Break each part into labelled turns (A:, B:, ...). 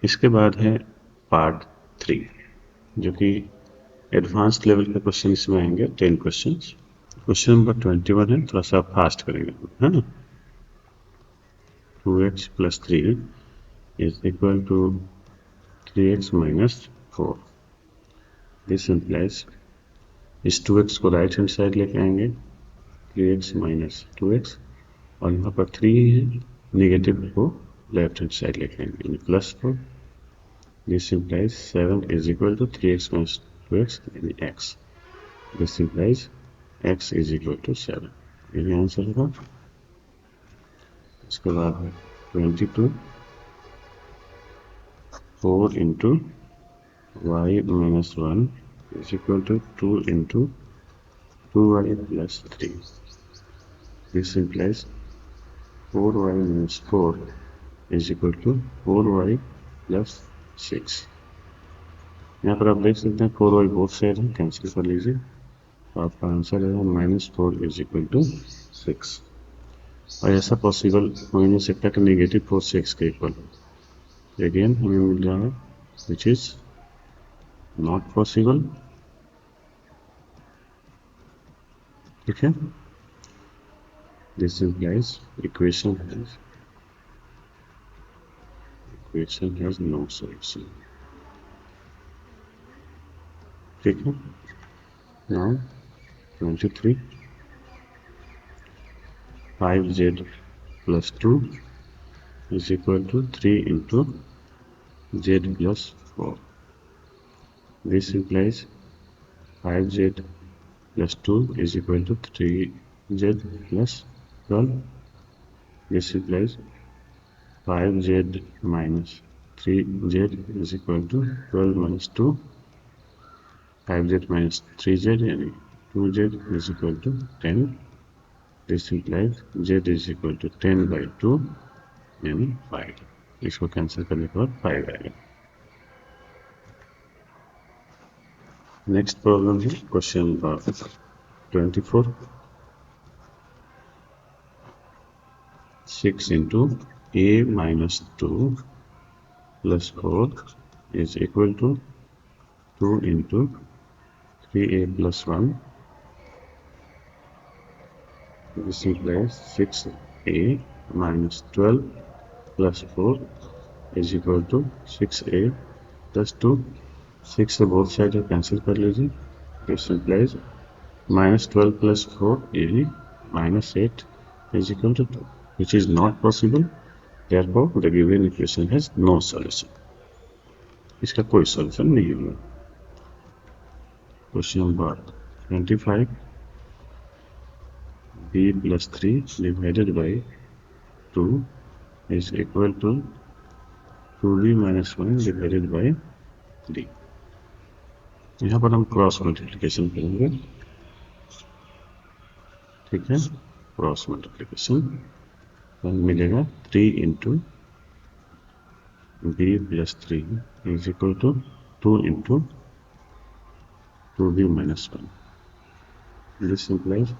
A: इसके बाद है पार्ट 3 जो कि एडवांस्ड लेवल के क्वेश्चन इसमें आएंगे 10 क्वेश्चन। क्वेश्चन नंबर 21 है, थोड़ा सा फास्ट करेंगे, है ना। 2x plus 3 is equal to 3x minus 4। This implies इस 2x को राइट हैंड साइड लेके आएंगे, 3x minus 2x, और यहाँ पर 3 है, नेगेटिव को लेफ्ट हैंड साइड लेके आएंगे यानी plus 4। This implies 7 is equal to 3x minus 2x यानी x। This implies x is equal to 7। यही आंसर होगा। इसके बाद है 22 4 into y minus 1 is equal to 2 into 2y plus 3। This implies 4y minus 4 is equal to 4y plus 6। यहाँ पर आप देख सकते हैं 4y बोथ साइड है, कैंसिल कर लीजिए, तो आपका आंसर है -4 इज इक्वल टू 6। और ऐसा पॉसिबल हो नहीं सकता कि नेगेटिव 4 6 के इक्वल हो। अगेन हमें मिल रहा है विच इज नॉट पॉसिबल। ठीक है, this implies equation has no solution. ठीक है, now 23 5z plus 2 is equal to 3 into z plus 4। This implies 5z plus 2 is equal to 3z plus 12। This implies 5z minus 3z is equal to 12 minus 2। 5z minus 3z यानी 2z is equal to 10। This implies z is equal to 10 by 2 यानी 5। इसको cancel करने के बाद 5 आएगा। Next problem है question number 24 6 into a minus 2 plus 4 is equal to 2 into 3a plus 1। This implies 6a minus 12 plus 4 is equal to 6a plus 2। 6 से both side cancel कर लीजिए। This implies -12 plus 4 is -8 is equal to 2, which is not possible. Therefore, the given equation has no solution। इसका कोई solution नहीं होगा। Question number 25 b plus 3 divided by 2 is equal to 2b minus 1 divided by 3। यहाँ पर हम cross multiplication करेंगे। ठीक है, क्रॉस मल्टीप्लिकेशन मिलेगा 3 into b plus 3 is equal to 2 into 2b minus 1। This implies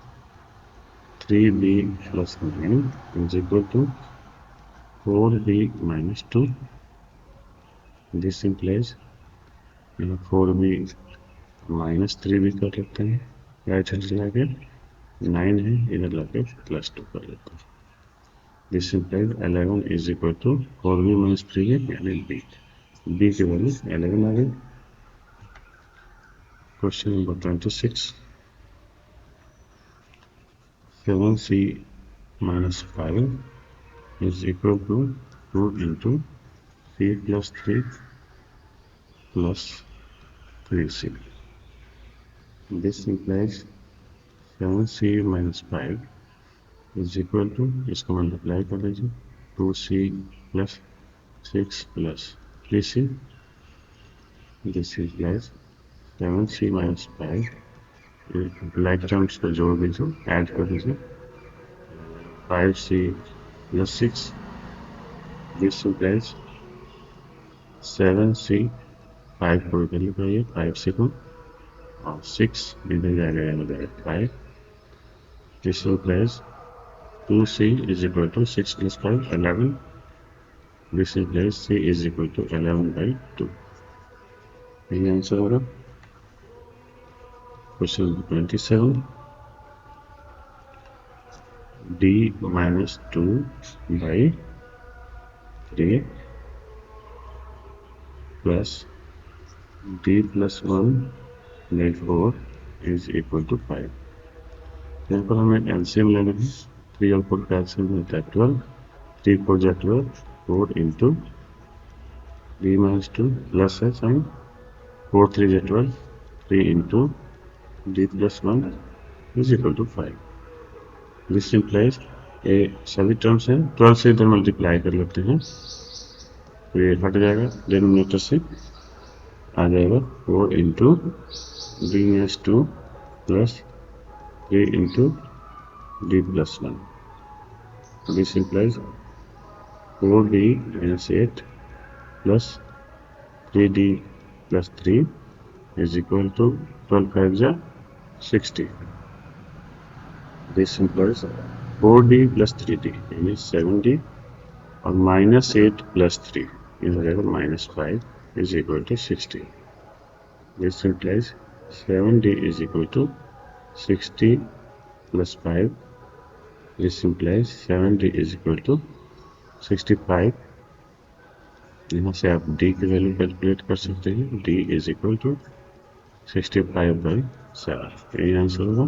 A: 3b plus 9 is equal to 4b minus 2। This implies 4b minus 3b कर लेते हैं, राइट हैंड से आगे 9 है, इधर लाके प्लस 2 कर लेते हैं। This implies 11 is equal to 4b minus 3 यानी b की वैल्यू 11 आ गई। Question number 26 7c minus 5 is equal to 2 into c plus 3 plus 3c। This implies 7c minus 5 is equal to, इसको मल्टीप्लाई कर लीजिए, 2c plus 6 plus 3c। This implies 7c minus 5 like terms को जोड़ दीजिए, add कर दीजिए, 5c plus 6। This implies 7c 5 को इधर लिखाइए, 5c को, और 6 इधर जाएगा यानी 5। This implies 2c is equal to 6 plus 5 11। This implies C is equal to 11 by 2. Any answer होगा? Question 27. D minus 2 by 3 plus D plus 1 by 4 is equal to 5. यहाँ पर हमें एलसीएम लेना है. 3 और 4 का एलसीएम होता है 12. 3 4 जा 12. 4 into D minus 2 plus है साइन. 4 3 जा 12. 3 into D plus 1 is equal to 5. This implies ए सभी टर्म्स हैं 12 से इधर मल्टीप्लाई कर लेते हैं तो ये हट जाएगा डिनोमिनेटर से आ जाएगा 4 into D minus 2 plus 3 into D plus 1. This implies 4d minus 8 plus 3d plus 3 is equal to 12 5 जा 60. This implies 4d plus 3d is 7d और minus 8 plus 3 is minus 5 is equal to 60. This implies 7d is equal to 60 plus 5. This implies 7d is equal to 65. यहाँ से आप d की value calculate कर सकते हैं. d is equal to 65 by 7. यही answer होगा.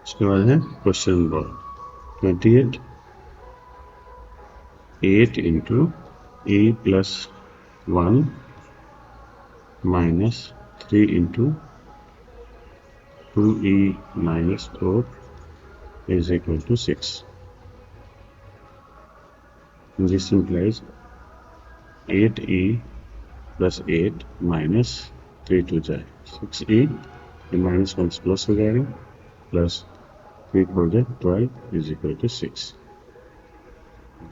A: इसके बाद है question number 28. 8 into e plus 1 minus 3 into 2e minus 4 is equal to 6. This implies 8e plus 8 minus 3 to जाए 6e minus 1 प्लस हो जाएगा प्लस 3 4 जाए 12 is equal to 6.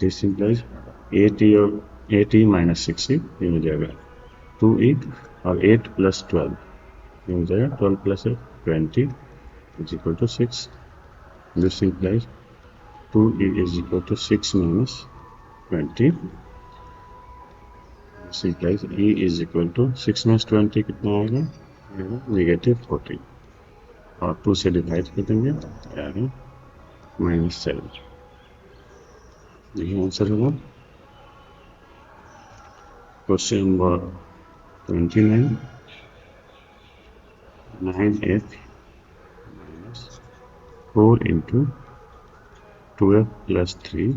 A: This implies 8e और 8e minus 6e ये हो जाएगा 2e और 8 plus 12 ये हो जाएगा 12 plus 20 is equal to 6. This implies 2e is equal to 6 minus 20. This implies e is equal to 6 minus 20 कितना आएगा? नेगेटिव 14 और 2 से डिवाइड कर देंगे आएगा -7. यही आंसर होगा. Question number 29. 9f minus 4 into 12 plus 3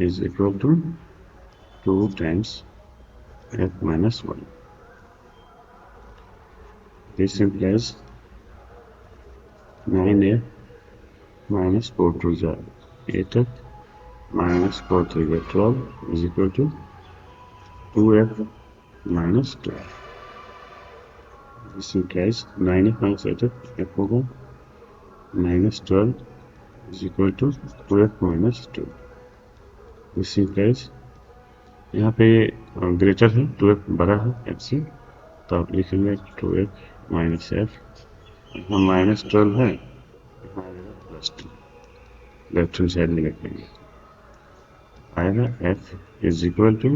A: is equal to 2 times f minus 1. This implies 9f minus 4 to the 8f minus 4 to the 12 is equal to 2f minus 12. This implies 9f minus 8f f होगा minus 12 is equal to 2f minus 2. This implies यहाँ पे greater है 2f बड़ा है f से तो आप लिखेंगे 2f माइनस f. यहाँ माइनस 12 है यहाँ आएगा प्लस 2 लेफ्ट हैंड साइड में लिखेंगे आएगा f इज इक्वल टू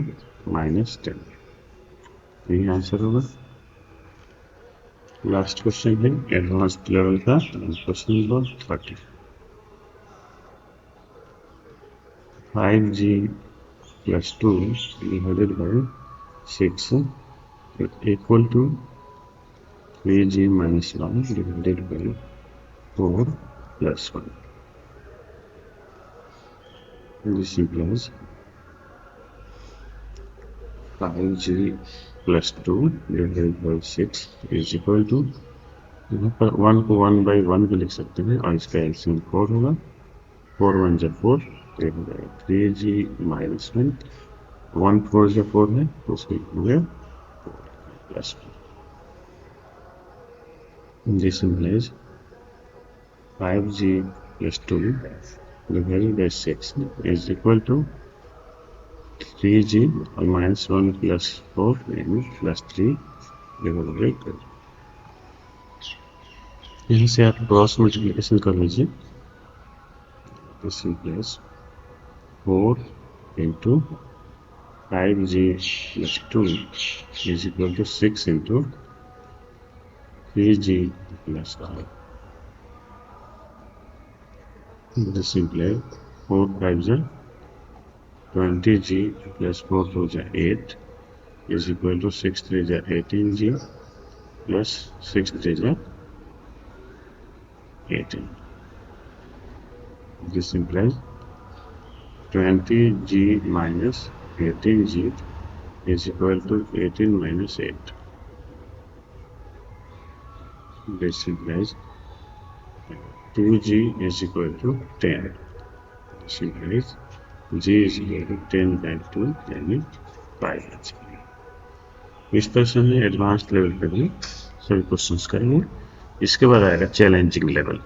A: -10. यही आंसर होगा. लास्ट क्वेश्चन है एडवांस लेवल का question number 30. 5g plus 2 divided by 6 equal to 3g minus 1 divided by 4 plus 1. This implies 5g plus 2 divided by 6 is equal to यहाँ पर 1 को 1 by 1 भी लिख सकते हैं और इसका एलसीएम 4 होगा. 4 1 जा 4 तो हो जाएगा 3g minus 1. 1 4 जा 4 है तो उसको हो गया 4 plus 2. This implies 5g plus 2 divided by 6 is equal to 3g और -1 plus 4 and plus 3 divided by 2. यहाँ से आप क्रॉस मल्टीप्लिकेशन कर लीजिए This implies 4 into 5g plus 2 is equal to 6 into 3g plus 5. This implies 4 5s are 20g plus 4 2s are 8 is equal to 6 3s are 18g plus 6 3s are 18. This implies 20g minus 18g is equal to 18 minus 8. This implies 2g is equal to 10. This implies g is equal to 10 by 2 यानी 5. इस तरह से हमने advance level पे भी सभी questions करेंगे. इसके बाद आएगा चैलेंजिंग लेवल.